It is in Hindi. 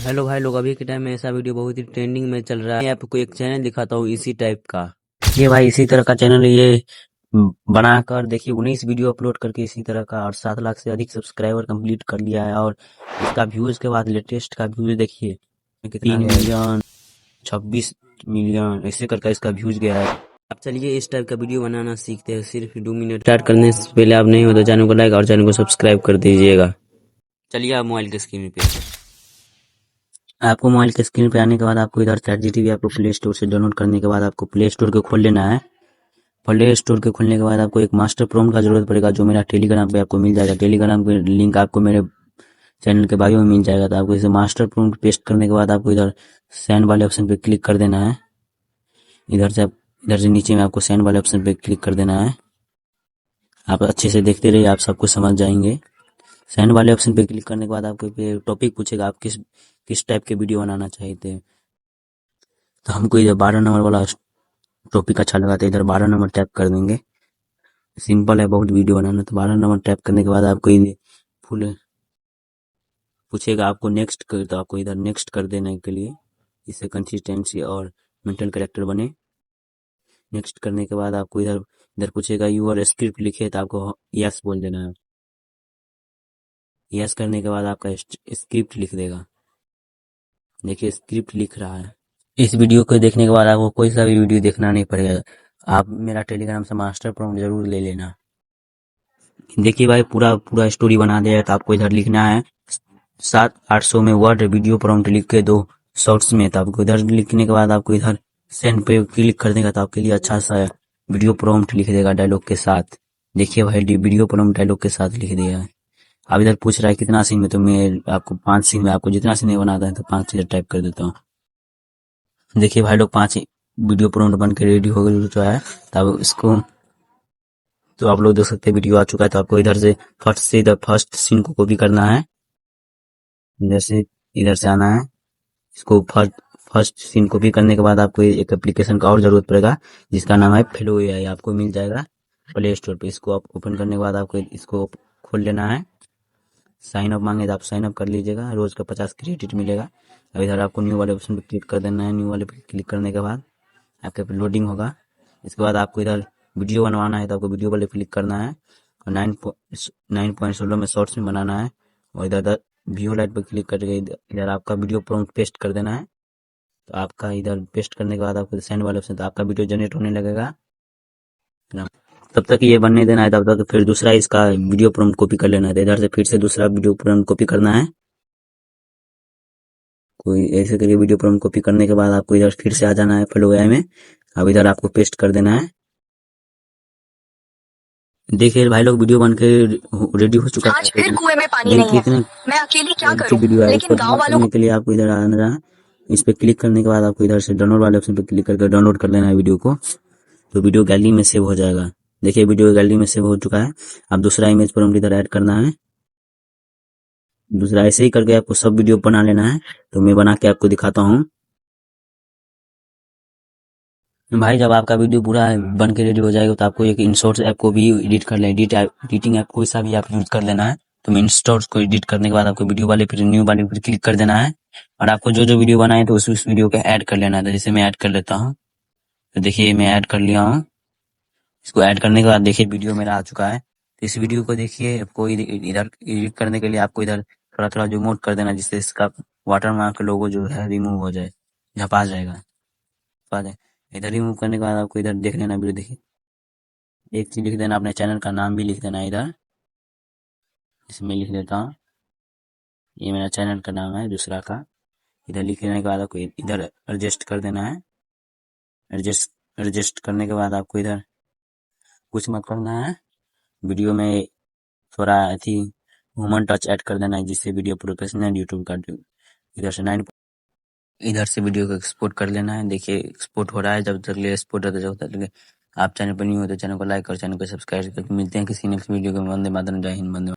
हेलो भाई लोग, अभी के टाइम में ऐसा वीडियो बहुत ही ट्रेंडिंग में चल रहा है। मैं आपको एक चैनल दिखाता हूँ इसी टाइप का। ये भाई इसी तरह का चैनल ये बनाकर देखिए 19 वीडियो अपलोड करके इसी तरह का, और 7 लाख से अधिक सब्सक्राइबर कंप्लीट कर लिया है। और इसका व्यूज के बाद लेटेस्ट का व्यूज देखिए कितना 3 मिलियन 26 मिलियन ऐसे करके इसका व्यूज गया है। अब चलिए इस टाइप का वीडियो बनाना सीखते हैं। सिर्फ 2 मिनट। स्टार्ट करने से पहले आप नहीं हो तो चैनल को लाइक और चैनल को सब्सक्राइब कर दीजिएगा। चलिए आप मोबाइल के स्क्रीन पे, आपको मोबाइल के स्क्रीन पे आने के बाद आपको इधर ChatGPT आपको प्ले स्टोर से डाउनलोड करने के बाद आपको प्ले स्टोर को खोल लेना है। प्ले स्टोर के खोलने के बाद आपको एक मास्टर प्रॉम्प्ट का जरूरत पड़ेगा, जो मेरा टेलीग्राम पे आपको मिल जाएगा। टेलीग्राम के लिंक आपको मेरे चैनल के बायो में मिल जाएगा। तो आपको इसे मास्टर प्रॉम्प्ट पेस्ट करने के बाद आपको इधर सेंड वाले ऑप्शन पे क्लिक कर देना है। इधर से नीचे में आपको सेंड वाले ऑप्शन पे क्लिक कर देना है। आप अच्छे से देखते रहिए, आप सबको समझ जाएंगे। सेंड वाले ऑप्शन पे क्लिक करने के बाद आपको टॉपिक पूछेगा, आप किस टाइप के वीडियो बनाना चाहते हैं। तो हमको इधर 12 नंबर वाला टॉपिक अच्छा लगा, तो इधर 12 नंबर टैप कर देंगे। सिंपल है बहुत वीडियो बनाना। तो 12 नंबर टैप करने के बाद आपको फुल पूछेगा आपको नेक्स्ट कर, तो आपको इधर नेक्स्ट कर देने के लिए, इससे कंसिस्टेंसी और मेंटल कैरेक्टर बने। नेक्स्ट करने के बाद आपको इधर इधर पूछेगा यूआर स्क्रिप्ट लिखे, तो आपको यस बोल देना है। यस करने के बाद आपका स्क्रिप्ट लिख देगा। देखिए स्क्रिप्ट लिख रहा है। इस वीडियो को देखने के बाद आपको कोई सा भी वीडियो देखना नहीं पड़ेगा। आप मेरा टेलीग्राम से मास्टर प्रॉम्प्ट जरूर ले लेना। देखिए भाई पूरा पूरा स्टोरी बना दिया है। तो आपको इधर लिखना है 700-800 में वर्ड वीडियो प्रॉम्प्ट लिख के दो शॉर्ट्स में। तो आपको इधर लिखने के बाद आपको इधर सेंड पे क्लिक कर देगा, तो आपके लिए अच्छा सा वीडियो प्रॉम्प्ट लिख देगा डायलॉग के साथ। देखिए भाई वीडियो प्रॉम्प्ट डायलॉग के साथ लिख दिया है। अब इधर पूछ रहा है कितना सीन में, तो मैं आपको 5 सीन में, आपको जितना सीन में बनाता है तो 5 चीजें टाइप कर देता हूँ। देखिए भाई लोग 5 वीडियो प्रॉम्प्ट बन के रेडी हो गया है। तब इसको तो आप लोग देख सकते हैं वीडियो आ चुका है। तो आपको इधर से इधर फर्स्ट सीन को कॉपी करना है। इधर से आना है। इसको फर्स्ट सीन कॉपी करने के बाद आपको एक एप्लीकेशन का और जरूरत पड़ेगा, जिसका नाम है फ्लो AI। आपको मिल जाएगा प्ले स्टोर पे। इसको आप ओपन करने के बाद आपको इसको खोल लेना है। साइन अप मांगे तो आप साइन अप कर लीजिएगा, रोज का 50 क्रेडिट मिलेगा। अब इधर आपको न्यू वाले ऑप्शन पे क्लिक कर देना है। न्यू वाले पे क्लिक करने के बाद आपके पे लोडिंग होगा। इसके बाद आपको इधर वीडियो बनवाना है, तो आपको वीडियो वाले क्लिक करना है और 9.16 में शॉर्ट्स में बनाना है। और इधर व्यू लाइट पर क्लिक करके इधर आपका वीडियो प्रॉम्प्ट पेस्ट कर देना है। तो आपका इधर पेस्ट करने के बाद आपको सेंड वाले ऑप्शन, तो आपका वीडियो जनरेट होने लगेगा। तब तक ये बनने देना है। तब तक फिर दूसरा इसका वीडियो प्रॉम्प्ट कॉपी कर लेना है। तो इधर से फिर से दूसरा वीडियो प्रॉम्प्ट कॉपी करना है। कोई ऐसे करके वीडियो प्रॉम्प्ट कॉपी करने के बाद आपको इधर फिर से आ जाना है फ्लो AI में। अब इधर आपको पेस्ट कर देना है। देखिए भाई लोग वीडियो बन के रेडी हो चुका है। आज फिर कुएं में पानी नहीं है, मैं अकेली क्या करूं? वीडियो है, लेकिन इसको गांव डाउनलोड वालों करने के लिए आपको इधर आना है। इस पे क्लिक करने के बाद आपको इधर से डाउनलोड वाले ऑप्शन पे क्लिक करके डाउनलोड कर लेना है वीडियो को। तो वीडियो गैलरी में सेव हो जाएगा। देखिए वीडियो गैलरी में सेव हो चुका है। अब दूसरा इमेज पर हम इधर ऐड करना है। दूसरा ऐसे ही करके आपको सब वीडियो बना लेना है। तो मैं बना के आपको दिखाता हूँ। भाई जब आपका वीडियो पूरा बन के रेडी हो जाएगा, तो आपको एक इनशॉर्ट्स ऐप को भी एडिट कर लेना। एडिटिंग ऐप कोई सा भी आप यूज कर लेना है। तो मैं इनशॉर्ट्स को एडिट करने के बाद आपको वीडियो वाले फिर न्यू वाले पर क्लिक कर देना है। और आपको जो जो वीडियो बनाए तो उस वीडियो को ऐड कर लेना है। तो जैसे मैं ऐड कर लेता हूँ। तो देखिए मैं ऐड कर लिया हूँ। इसको ऐड करने के बाद देखिए वीडियो मेरा आ चुका है। तो इस वीडियो को देखिए आपको इधर एडिट करने के लिए आपको इधर थोड़ा थोड़ा जूम आउट कर देना, जिससे इसका वाटरमार्क लोगो जो है रिमूव हो जाए, झपा जाएगा। इधर रिमूव करने के बाद आपको इधर देख लेना वीडियो। देखिए एक चीज लिख देना, अपने चैनल का नाम भी लिख देना इधर। इसमें लिख देता हूँ, ये मेरा चैनल का नाम है दूसरा का। इधर लिख लेने के बाद आपको इधर एडजस्ट कर देना है। एडजस्ट करने के बाद आपको इधर कुछ मत करना है। वीडियो में थोड़ा अथी ह्यूमन टच ऐड कर देना है, जिससे वीडियो प्रोफेशनल यूट्यूब का। इधर से वीडियो को एक्सपोर्ट कर लेना है। देखिए एक्सपोर्ट हो रहा है। जब तक एक्सपोर्ट होता है जब तक आप चैनल पर नहीं हो तो चैनल को लाइक और चैनल को सब्सक्राइब करके मिलते हैं किसी नेक्स्ट वीडियो के। वंदे मातरम, जय हिंद, वंदे।